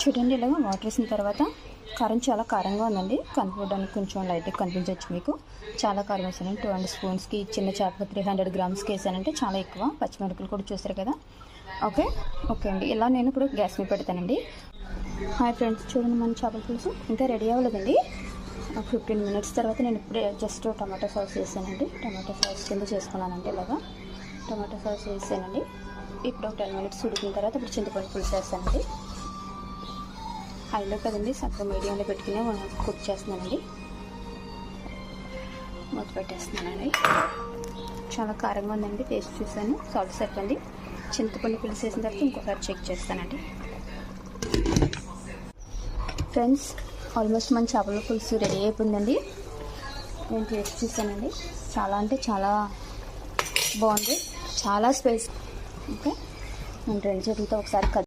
చూడండి, ఇలాగ వాటర్ వేసిన తర్వాత కారం చాలా కారంగా ఉందండి. కనుక్కోవడానికి కొంచెం లైట్గా కనిపించవచ్చు మీకు. చాలా కారం వేసాను. 200 స్పూన్స్కి చిన్న చేప 300 గ్రామ్స్కి వేసానంటే చాలా ఎక్కువ. పచ్చిమిరపకాయలు కూడా చూస్తారు కదా. ఓకే అండి. ఇలా నేను ఇప్పుడు గ్యాస్ మీద పెడతానండి. హాయ్ ఫ్రెండ్స్, చూడండి మన చేపల పులుసు ఇంకా రెడీ అవ్వలేదండి. 15 మినిట్స్ తర్వాత నేను ఇప్పుడే జస్ట్ టమాటో సాస్ వేసానండి. టమాటో సాస్ కింద చేసుకున్నానంటే ఇలాగా టమాటో సాస్ వేసానండి. ఇప్పుడు ఒక 10 మినిట్స్ ఉడికిన తర్వాత ఇప్పుడు చింతపండు పులుసు వేస్తానండి. హైలో కదండి, సగం మీడియంలో పెట్టుకుని కుక్ చేస్తున్నానండి. మూత పెట్టేస్తున్నానండి. చాలా కారంగా ఉందండి. టేస్ట్ చూసాను, సాల్ట్ సరిపోయింది. చింతపండు పులుసు వేసిన తర్వాత ఇంకొకసారి చెక్ చేస్తానండి. ఫ్రెండ్స్, ఆల్మోస్ట్ మన చేపల పులుసు రెడీ అయిపోయిందండి. నేను టేస్ట్ చూసానండి. చాలా అంటే చాలా బాగుంది, చాలా స్పైసీ. ఓకే, నేను 2 చేతులతో ఒకసారి